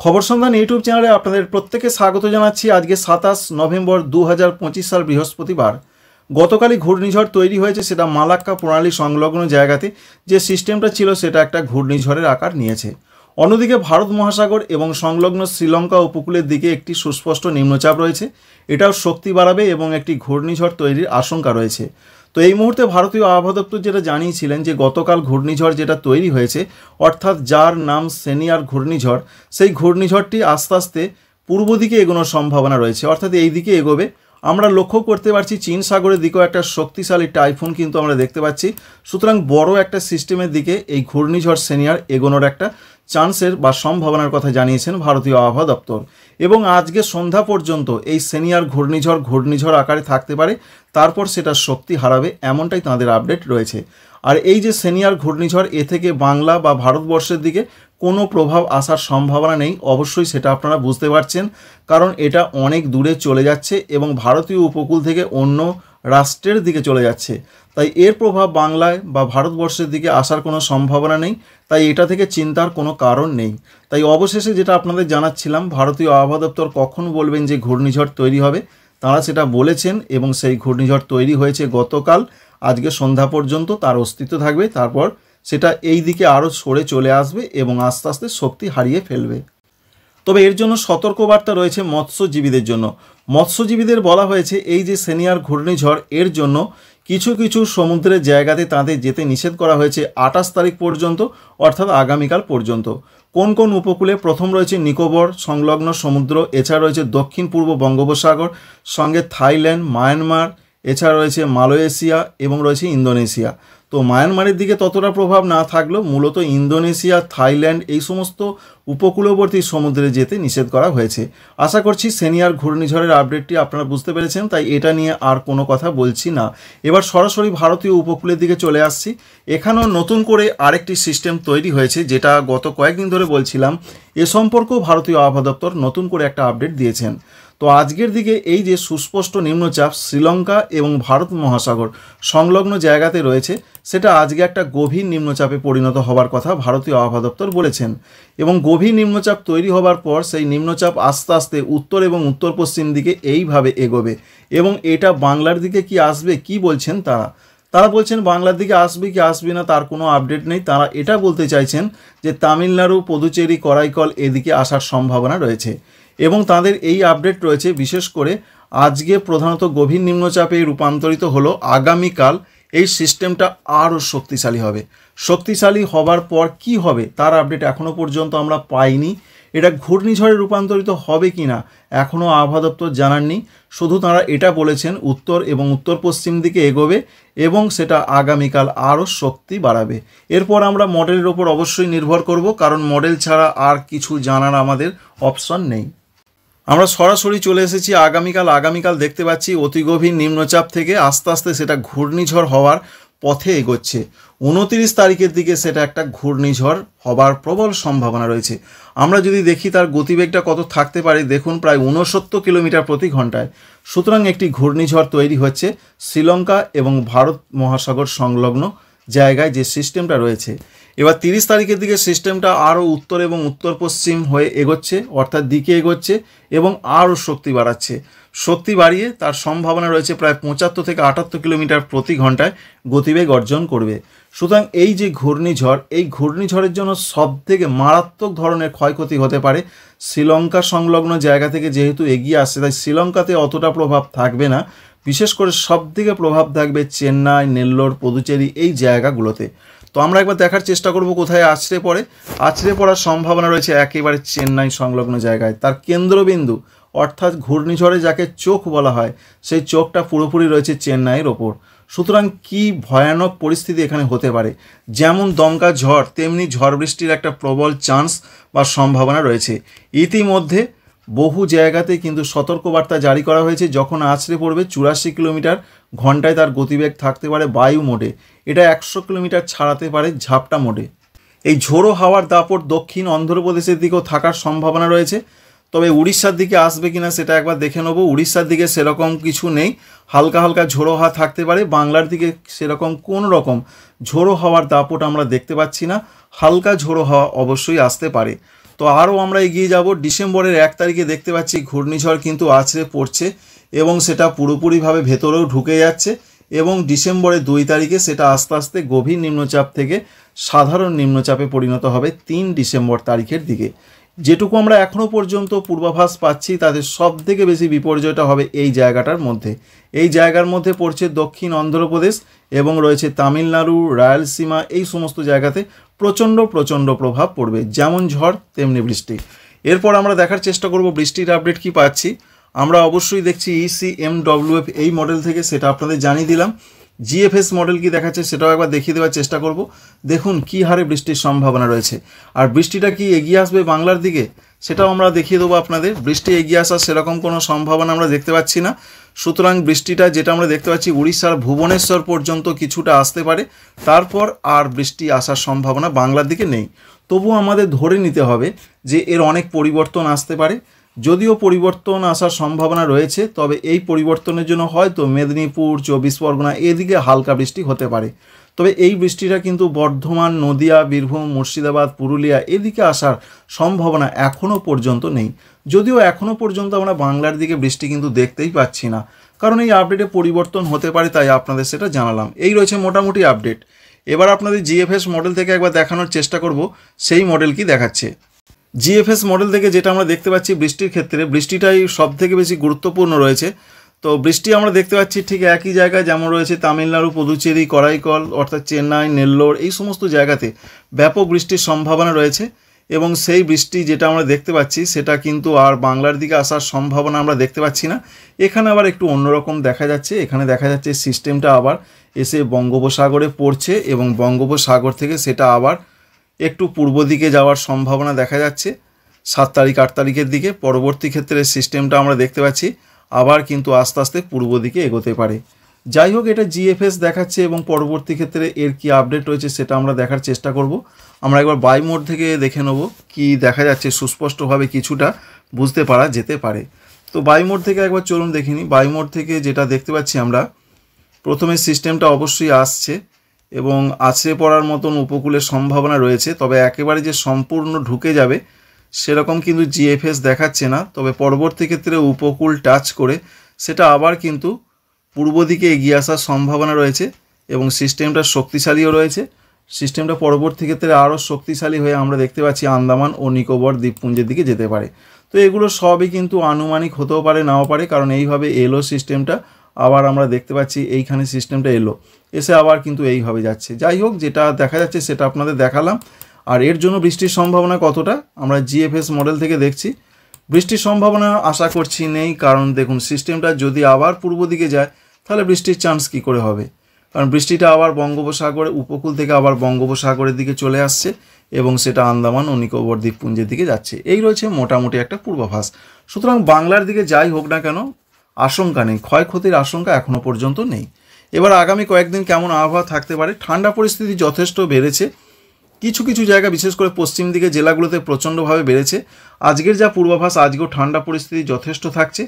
খবর সন্ধান ইউটিউব চ্যানেলে আপনাদের প্রত্যেকে স্বাগত জানাচ্ছি। আজকে 27 নভেম্বর 2025 সাল বৃহস্পতিবার। গতকালই ঘূর্ণিঝড় তৈরি হয়েছে, সেটা মালাক্কা প্রণালী সংলগ্ন জায়গাতে যে সিস্টেমটা ছিল সেটা একটা ঘূর্ণিঝড়ের আকার নিয়েছে। অন্যদিকে ভারত মহাসাগর এবং সংলগ্ন শ্রীলঙ্কা উপকূলের দিকে একটি সুস্পষ্ট নিম্নচাপ রয়েছে, এটাও শক্তি বাড়াবে এবং একটি ঘূর্ণিঝড় তৈরির আশঙ্কা রয়েছে। তো এই মুহূর্তে ভারতীয় আবহাওয়া দপ্তর যেটা জানিয়েছিলেন যে গতকাল ঘূর্ণিঝড় যেটা তৈরি হয়েছে, অর্থাৎ যার নাম সেনিয়ার ঘূর্ণিঝড়, সেই ঘূর্ণিঝড়টি আস্তে আস্তে পূর্ব দিকে এগোনোর সম্ভাবনা রয়েছে, অর্থাৎ এই দিকে এগোবে। আমরা লক্ষ্য করতে পারছি চীন সাগরের দিকেও একটা শক্তিশালী টাইফুন কিন্তু আমরা দেখতে পাচ্ছি। সুতরাং বড় একটা সিস্টেমের দিকে এই ঘূর্ণিঝড় সেনিয়ার এগোনোর একটা চান্সের বা সম্ভাবনার কথা জানিয়েছেন ভারতীয় আবহাওয়া দপ্তর। এবং আজকে সন্ধ্যা পর্যন্ত এই সেনিয়ার ঘূর্ণিঝড় আকারে থাকতে পারে, তারপর সেটা শক্তি হারাবে, এমনটাই তাদের আপডেট রয়েছে। আর এই যে সেনিয়ার ঘূর্ণিঝড়, এ থেকে বাংলা বা ভারতবর্ষের দিকে কোনো প্রভাব আসার সম্ভাবনা নেই, অবশ্যই সেটা আপনারা বুঝতে পারছেন, কারণ এটা অনেক দূরে চলে যাচ্ছে এবং ভারতীয় উপকূল থেকে অন্য রাষ্ট্রের দিকে চলে যাচ্ছে। তাই এর প্রভাব বাংলায় বা ভারতবর্ষের দিকে আসার কোনো সম্ভাবনা নেই, তাই এটা থেকে চিন্তার কোনো কারণ নেই। তাই অবশেষে যেটা আপনাদের জানাচ্ছিলাম, ভারতীয় আবহাওয়া দপ্তর কখন বলবেন যে ঘূর্ণিঝড় তৈরি হবে, তারা সেটা বলেছেন এবং সেই ঘূর্ণিঝড় তৈরি হয়েছে গতকাল। আজকে সন্ধ্যা পর্যন্ত তার অস্তিত্ব থাকবে, তারপর সেটা এই দিকে আরও সরে চলে আসবে এবং আস্তে আস্তে শক্তি হারিয়ে ফেলবে। তবে এর জন্য সতর্কবার্তা রয়েছে মৎস্যজীবীদের জন্য। মৎস্যজীবীদের বলা হয়েছে এই যে সেনিয়ার ঘূর্ণিঝড়, এর জন্য কিছু কিছু সমুদ্রের জায়গাতে তাদের যেতে নিষেধ করা হয়েছে 28 তারিখ পর্যন্ত, অর্থাৎ আগামীকাল পর্যন্ত। কোন কোন উপকূলে? প্রথম রয়েছে নিকোবর সংলগ্ন সমুদ্র, এছাড়া রয়েছে দক্ষিণ পূর্ব বঙ্গোপসাগর, সঙ্গে থাইল্যান্ড, মায়ানমার, এছাড়া রয়েছে মালয়েশিয়া এবং রয়েছে ইন্দোনেশিয়া। তো মায়ানমারের দিকে ততটা প্রভাব না থাকলেও মূলত ইন্দোনেশিয়া, থাইল্যান্ড এই সমস্ত উপকূলবর্তী সমুদ্রে যেতে নিষেধ করা হয়েছে। আশা করছি সেনিয়ার ঘূর্ণিঝড়ের আপডেটটি আপনারা বুঝতে পেরেছেন, তাই এটা নিয়ে আর কোনো কথা বলছি না। এবার সরাসরি ভারতীয় উপকূলের দিকে চলে আসছি। এখানেও নতুন করে আরেকটি সিস্টেম তৈরি হয়েছে, যেটা গত কয়েকদিন ধরে বলছিলাম। এ সম্পর্কেও ভারতীয় আবহাওয়া দপ্তর নতুন করে একটা আপডেট দিয়েছেন। তো আজকের দিকে এই যে সুস্পষ্ট নিম্নচাপ শ্রীলঙ্কা এবং ভারত মহাসাগর সংলগ্ন জায়গাতে রয়েছে, সেটা আজকে একটা গভীর নিম্নচাপে পরিণত হবার কথা ভারতীয় আবহাওয়া দপ্তর বলেছেন। এবং গভীর নিম্নচাপ তৈরি হবার পর সেই নিম্নচাপ আস্তে আস্তে উত্তর এবং উত্তর পশ্চিম দিকে এইভাবে এগোবে এবং এটা বাংলার দিকে কি আসবে, কি বলছেন তারা বলছেন বাংলার দিকে আসবে কি আসবে না তার কোনো আপডেট নেই। তারা এটা বলতে চাইছেন যে তামিলনাড়ু, পুদুচেরি, করাইকল এদিকে আসার সম্ভাবনা রয়েছে এবং তাদের এই আপডেট রয়েছে। বিশেষ করে আজকে প্রধানত গভীর নিম্নচাপে রূপান্তরিত হলো, আগামীকাল এই সিস্টেমটা আরও শক্তিশালী হবে। শক্তিশালী হবার পর কি হবে তার আপডেট এখনও পর্যন্ত আমরা পাইনি। এটা ঘূর্ণিঝড়ে রূপান্তরিত হবে কি না এখনও আবহাওয়া দপ্তর জানাননি। শুধু তারা এটা বলেছেন উত্তর এবং উত্তর পশ্চিম দিকে এগোবে এবং সেটা আগামীকাল আরও শক্তি বাড়াবে। এরপর আমরা মডেলের ওপর অবশ্যই নির্ভর করব, কারণ মডেল ছাড়া আর কিছু জানার আমাদের অপশন নেই। আমরা সরাসরি চলে এসেছি আগামীকাল দেখতে পাচ্ছি অতি গভীর নিম্নচাপ থেকে আস্তে আস্তে সেটা ঘূর্ণিঝড় হওয়ার পথে এগোচ্ছে। 29 তারিখের দিকে সেটা একটা ঘূর্ণিঝড় হবার প্রবল সম্ভাবনা রয়েছে। আমরা যদি দেখি তার গতিবেগটা কত থাকতে পারে, দেখুন প্রায় 69 কিলোমিটার প্রতি ঘন্টায়। সুতরাং একটি ঘূর্ণিঝড় তৈরি হচ্ছে শ্রীলঙ্কা এবং ভারত মহাসাগর সংলগ্ন জায়গায় যে সিস্টেমটা রয়েছে। এবার 30 তারিখের দিকে সিস্টেমটা আরও উত্তর এবং উত্তর পশ্চিম হয়ে এগোচ্ছে, অর্থাৎ দিকে এগোচ্ছে এবং আরও শক্তি বাড়াচ্ছে। শক্তি বাড়িয়ে তার সম্ভাবনা রয়েছে প্রায় 75 থেকে 78 কিলোমিটার প্রতি ঘন্টায় গতিবেগ অর্জন করবে। সুতরাং এই যে ঘূর্ণিঝড়, এই ঘূর্ণিঝড়ের জন্য সবথেকে মারাত্মক ধরনের ক্ষয়ক্ষতি হতে পারে শ্রীলঙ্কা সংলগ্ন জায়গা থেকে। যেহেতু এগিয়ে আসছে তাই শ্রীলঙ্কাতে অতটা প্রভাব থাকবে না, বিশেষ করে সবদিকে প্রভাব থাকবে চেন্নাই, নেল্লোর, পুদুচেরি এই জায়গাগুলোতে। তো আমরা একবার দেখার চেষ্টা করব কোথায় আছড়ে পড়ার সম্ভাবনা রয়েছে একেবারে চেন্নাই সংলগ্ন জায়গায়। তার কেন্দ্রবিন্দু অর্থাৎ ঘূর্ণিঝড়ে যাকে চোখ বলা হয়, সেই চোখটা পুরোপুরি রয়েছে চেন্নাইয়ের ওপর। সুতরাং কি ভয়ানক পরিস্থিতি এখানে হতে পারে। যেমন দমকা ঝড়, তেমনি ঝড় বৃষ্টির একটা প্রবল চান্স বা সম্ভাবনা রয়েছে। ইতিমধ্যে বহু জায়গাতে কিন্তু সতর্কবার্তা জারি করা হয়েছে, যখন আছড়ে পড়বে 84 কিলোমিটার ঘন্টায় তার গতিবেগ থাকতে পারে বায়ু মোডে। এটা 100 কিলোমিটার ছাড়াতে পারে ঝাপটা মোডে। এই ঝোড়ো হাওয়ার দাপট দক্ষিণ অন্ধ্রপ্রদেশের দিকেও থাকার সম্ভাবনা রয়েছে। তবে উড়িষ্যার দিকে আসবে কিনা সেটা একবার দেখে নেব। উড়িষ্যার দিকে সেরকম কিছু নেই, হালকা হালকা ঝোড়ো হাওয়া থাকতে পারে। বাংলার দিকে সেরকম কোন রকম ঝোড়ো হাওয়ার দাপট আমরা দেখতে পাচ্ছি না, হালকা ঝোড়ো হাওয়া অবশ্যই আসতে পারে। তো আরও আমরা এগিয়ে যাব। ডিসেম্বরের 1 তারিখে দেখতে পাচ্ছি ঘূর্ণিঝড় কিন্তু আছড়ে পড়ছে এবং সেটা পুরোপুরিভাবে ভেতরেও ঢুকে যাচ্ছে এবং ডিসেম্বরের 2 তারিখে সেটা আস্তে আস্তে গভীর নিম্নচাপ থেকে সাধারণ নিম্নচাপে পরিণত হবে 3 ডিসেম্বর তারিখের দিকে। যেটুকু আমরা এখনও পর্যন্ত পূর্বাভাস পাচ্ছি তাদের সব থেকে বেশি বিপর্যয়টা হবে এই জায়গাটার মধ্যে। এই জায়গার মধ্যে পড়ছে দক্ষিণ অন্ধ্রপ্রদেশ এবং রয়েছে তামিলনাড়ু, রায়লসীমা, এই সমস্ত জায়গাতে প্রচণ্ড প্রচণ্ড প্রভাব পড়বে, যেমন ঝড় তেমনি বৃষ্টি। এরপর আমরা দেখার চেষ্টা করব বৃষ্টির আপডেট কি পাচ্ছি। আমরা অবশ্যই দেখছি ECMWF এই মডেল থেকে, সেটা আপনাদের জানিয়ে দিলাম। GFS মডেল কি দেখাচ্ছে সেটাও একবার দেখিয়ে দেওয়ার চেষ্টা করব। দেখুন কী হারে বৃষ্টির সম্ভাবনা রয়েছে, আর বৃষ্টিটা কি এগিয়ে আসবে বাংলার দিকে সেটাও আমরা দেখিয়ে দেবো আপনাদের। বৃষ্টি এগিয়ে আসার সেরকম কোনো সম্ভাবনা আমরা দেখতে পাচ্ছি না। সুতরাং বৃষ্টিটা যেটা আমরা দেখতে পাচ্ছি উড়িষ্যার ভুবনেশ্বর পর্যন্ত কিছুটা আসতে পারে, তারপর আর বৃষ্টি আসার সম্ভাবনা বাংলার দিকে নেই। তবুও আমাদের ধরে নিতে হবে যে এর অনেক পরিবর্তন আসতে পারে। যদিও পরিবর্তন আসার সম্ভাবনা রয়েছে, তবে এই পরিবর্তনের জন্য হয়তো মেদিনীপুর, 24 পরগনা এদিকে হালকা বৃষ্টি হতে পারে। তবে এই বৃষ্টিটা কিন্তু বর্ধমান, নদিয়া, বীরভূম, মুর্শিদাবাদ, পুরুলিয়া এদিকে আসার সম্ভাবনা এখনও পর্যন্ত নেই। যদিও এখনও পর্যন্ত আমরা বাংলার দিকে বৃষ্টি কিন্তু দেখতেই পাচ্ছি না, কারণ এই আপডেটে পরিবর্তন হতে পারে, তাই আপনাদের সেটা জানালাম। এই রয়েছে মোটামুটি আপডেট। এবার আপনাদের GFS মডেল থেকে একবার দেখানোর চেষ্টা করব সেই মডেল কি দেখাচ্ছে। GFS মডেল থেকে যেটা আমরা দেখতে পাচ্ছি বৃষ্টির ক্ষেত্রে, বৃষ্টিটাই সব থেকে বেশি গুরুত্বপূর্ণ রয়েছে। তো বৃষ্টি আমরা দেখতে পাচ্ছি ঠিক একই জায়গায়, যেমন রয়েছে তামিলনাড়ু, পুদুচেরি, করাইকল অর্থাৎ চেন্নাই, নেল্লোর, এই সমস্ত জায়গাতে ব্যাপক বৃষ্টির সম্ভাবনা রয়েছে এবং সেই বৃষ্টি যেটা আমরা দেখতে পাচ্ছি সেটা কিন্তু আর বাংলার দিকে আসার সম্ভাবনা আমরা দেখতে পাচ্ছি না। এখানে আবার একটু অন্যরকম দেখা যাচ্ছে। এখানে দেখা যাচ্ছে সিস্টেমটা আবার এসে বঙ্গোপসাগরে পড়ছে এবং বঙ্গোপসাগর থেকে সেটা আবার একটু পূর্ব দিকে যাওয়ার সম্ভাবনা দেখা যাচ্ছে 7 তারিখ 8 তারিখের দিকে। পরবর্তী ক্ষেত্রে সিস্টেমটা আমরা দেখতে পাচ্ছি আবার কিন্তু আস্তে আস্তে পূর্ব দিকে এগোতে পারে। যাই হোক, এটা GFS দেখাচ্ছে এবং পরবর্তী ক্ষেত্রে এর কি আপডেট রয়েছে সেটা আমরা দেখার চেষ্টা করব। আমরা একবার বাই মোড থেকে দেখে নেব কি দেখা যাচ্ছে, সুস্পষ্টভাবে কিছুটা বুঝতে পারা যেতে পারে। তো বাই মোড থেকে একবার চলুন দেখিনি। বাই মোড থেকে যেটা দেখতে পাচ্ছি আমরা, প্রথমে সিস্টেমটা অবশ্যই আসছে এবং আছড়ে পড়ার মতন উপকূলের সম্ভাবনা রয়েছে, তবে একেবারে যে সম্পূর্ণ ঢুকে যাবে সেরকম কিন্তু GFS দেখাচ্ছে না। তবে পরবর্তী ক্ষেত্রে উপকূল টাচ করে সেটা আবার কিন্তু পূর্ব দিকে এগিয়ে আসার সম্ভাবনা রয়েছে এবং সিস্টেমটা শক্তিশালীও রয়েছে। সিস্টেমটা পরবর্তী ক্ষেত্রে আরও শক্তিশালী হয়ে আমরা দেখতে পাচ্ছি আন্দামান ও নিকোবর দ্বীপপুঞ্জের দিকে যেতে পারে। তো এগুলো সবই কিন্তু আনুমানিক হতেও পারে, নাও পারে, কারণ এইভাবে এলো সিস্টেমটা, আবার আমরা দেখতে পাচ্ছি এইখানে সিস্টেমটা এলো, এসে আবার কিন্তু এইভাবে যাচ্ছে। যাই হোক, যেটা দেখা যাচ্ছে সেটা আপনাদের দেখালাম। আর এর জন্য বৃষ্টির সম্ভাবনা কতটা আমরা GFS মডেল থেকে দেখছি। বৃষ্টির সম্ভাবনা আশা করছি নেই, কারণ দেখুন সিস্টেমটা যদি আবার পূর্ব দিকে যায় তাহলে বৃষ্টির চান্স কী করে হবে, কারণ বৃষ্টিটা আবার বঙ্গোপসাগরের উপকূল থেকে আবার বঙ্গোপসাগরের দিকে চলে আসছে এবং সেটা আন্দামান ও নিকোবর দ্বীপপুঞ্জের দিকে যাচ্ছে। এই রয়েছে মোটামুটি একটা পূর্বাভাস। সুতরাং বাংলার দিকে যাই হোক না কেন আশঙ্কা নেই, ক্ষয়ক্ষতির আশঙ্কা এখনও পর্যন্ত নেই। এবার আগামী কয়েকদিন কেমন আবহাওয়া থাকতে পারে। ঠান্ডা পরিস্থিতি যথেষ্ট বেড়েছে, কিছু কিছু জায়গা বিশেষ করে পশ্চিম দিকে জেলাগুলোতে প্রচণ্ডভাবে বেড়েছে। আজকের যা পূর্বাভাস, আজকেও ঠান্ডা পরিস্থিতি যথেষ্ট থাকছে।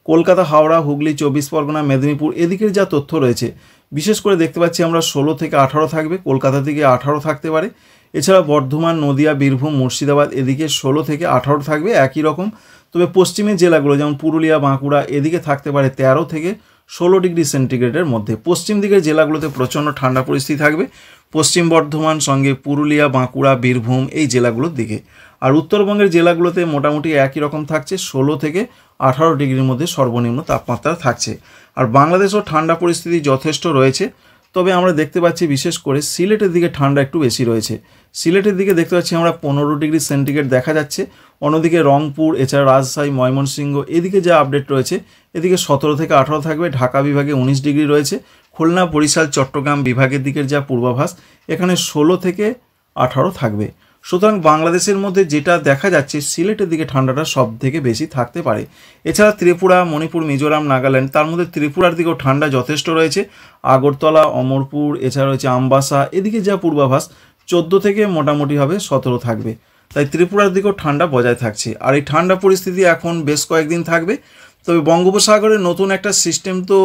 কলকাতা, হাওড়া, হুগলি, 24 পরগনা, মেদিনীপুর এদিকের যা তথ্য রয়েছে, বিশেষ করে দেখতে পাচ্ছি আমরা 16 থেকে 18 থাকবে, কলকাতা থেকে 18 থাকতে পারে। এছাড়া বর্ধমান, নদিয়া, বীরভূম, মুর্শিদাবাদ এদিকে 16 থেকে 18 থাকবে একই রকম। তবে পশ্চিমের জেলাগুলো যেমন পুরুলিয়া, বাঁকুড়া এদিকে থাকতে পারে 13 থেকে 16 ডিগ্রি সেন্টিগ্রেডের মধ্যে। পশ্চিম দিকের জেলাগুলোতে প্রচণ্ড ঠান্ডা পরিস্থিতি থাকবে, পশ্চিম বর্ধমান সঙ্গে পুরুলিয়া, বাঁকুড়া, বীরভূম এই জেলাগুলোর দিকে। আর উত্তরবঙ্গের জেলাগুলোতে মোটামুটি একই রকম থাকছে, 16 থেকে 18 ডিগ্রির মধ্যে সর্বনিম্ন তাপমাত্রা থাকছে। আর বাংলাদেশেও ঠান্ডা পরিস্থিতি যথেষ্ট রয়েছে, তবে আমরা দেখতে পাচ্ছি বিশেষ করে সিলেটের দিকে ঠান্ডা একটু বেশি রয়েছে। সিলেটের দিকে দেখতে পাচ্ছি আমরা 15 ডিগ্রি সেন্টিগ্রেড দেখা যাচ্ছে। অন্যদিকে রংপুর, এছাড়া রাজশাহী, ময়মনসিংহ এদিকে যা আপডেট রয়েছে এদিকে 17 থেকে 18 থাকবে। ঢাকা বিভাগে 19 ডিগ্রি রয়েছে। খুলনা, বরিশাল, চট্টগ্রাম বিভাগের দিকের যা পূর্বাভাস এখানে 16 থেকে 18 থাকবে। সুতরাং বাংলাদেশের মধ্যে যেটা দেখা যাচ্ছে সিলেটের দিকে ঠান্ডাটা সব থেকে বেশি থাকতে পারে। এছাড়া ত্রিপুরা, মণিপুর, মিজোরাম, নাগাল্যান্ড, তার মধ্যে ত্রিপুরার দিকেও ঠান্ডা যথেষ্ট রয়েছে। আগরতলা, অমরপুর, এছাড়া রয়েছে আমবাসা এদিকে যা পূর্বাভাস 14 থেকে মোটামুটি হবে 17 থাকবে। তাই ত্রিপুরার দিকেও ঠান্ডা বজায় থাকছে। আর এই ঠান্ডা পরিস্থিতি এখন বেশ কয়েকদিন থাকবে। তবে বঙ্গোপসাগরে নতুন একটা সিস্টেম তো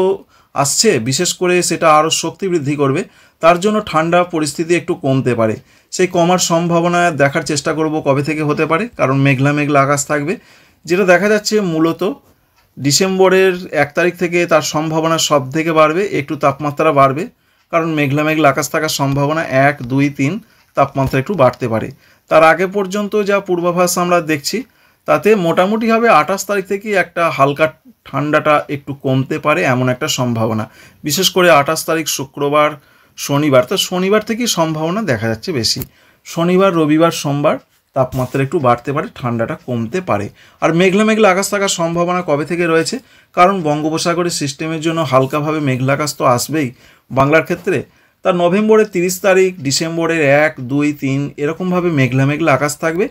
আসছে, বিশেষ করে সেটা আরও শক্তি বৃদ্ধি করবে। তার জন্য ঠান্ডা পরিস্থিতি একটু কমতে পারে। সেই কমার সম্ভাবনা দেখার চেষ্টা করব কবে থেকে হতে পারে, কারণ মেঘলা মেঘলা আকাশ থাকবে। যেটা দেখা যাচ্ছে মূলত ডিসেম্বরের 1 তারিখ থেকে তার সম্ভাবনা সব থেকে বাড়বে, একটু তাপমাত্রা বাড়বে, কারণ মেঘলা মেঘলা আকাশ থাকার সম্ভাবনা 1, 2, 3 তাপমাত্রা একটু বাড়তে পারে। তার আগে পর্যন্ত যা পূর্বাভাস আমরা দেখছি তাতে মোটামুটিভাবে 28 তারিখ থেকে একটা হালকা ঠান্ডাটা একটু কমতে পারে এমন একটা সম্ভাবনা। বিশেষ করে 28 তারিখ শুক্রবার, শনিবার, তো শনিবার থেকেই সম্ভাবনা দেখা যাচ্ছে বেশি। শনিবার, রবিবার, সোমবার তাপমাত্রা একটু বাড়তে পারে, ঠান্ডাটা কমতে পারে। আর মেঘলা মেঘলা আকাশ থাকার সম্ভাবনা কবে থেকে রয়েছে, কারণ বঙ্গোপসাগরের সিস্টেমের জন্য হালকাভাবে মেঘলা আকাশ তো আসবেই বাংলার ক্ষেত্রে। তা নভেম্বরের 30 তারিখ, ডিসেম্বরের 1, 2, 3 এরকমভাবে মেঘলা মেঘলা আকাশ থাকবে।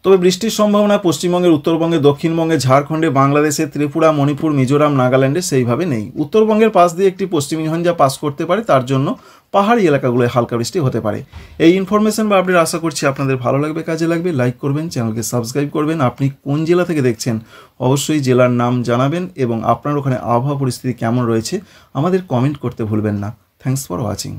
তবে বৃষ্টির সম্ভাবনা পশ্চিমবঙ্গের, উত্তরবঙ্গে, দক্ষিণবঙ্গে, ঝাড়খণ্ডে, বাংলাদেশে, ত্রিপুরা, মণিপুর, মিজোরাম, নাগাল্যান্ডে সেইভাবে নেই। উত্তরবঙ্গের পাশ দিয়ে একটি পশ্চিমী ঝঞ্ঝা পাস করতে পারে, তার জন্য পাহাড়ি এলাকাগুলোয় হালকা বৃষ্টি হতে পারে। এই ইনফরমেশন বা আপডেট আশা করছি আপনাদের ভালো লাগবে, কাজে লাগবে। লাইক করবেন, চ্যানেলকে সাবস্ক্রাইব করবেন। আপনি কোন জেলা থেকে দেখছেন অবশ্যই জেলার নাম জানাবেন, এবং আপনার ওখানে আবহাওয়া পরিস্থিতি কেমন রয়েছে আমাদের কমেন্ট করতে ভুলবেন না। Thanks for watching.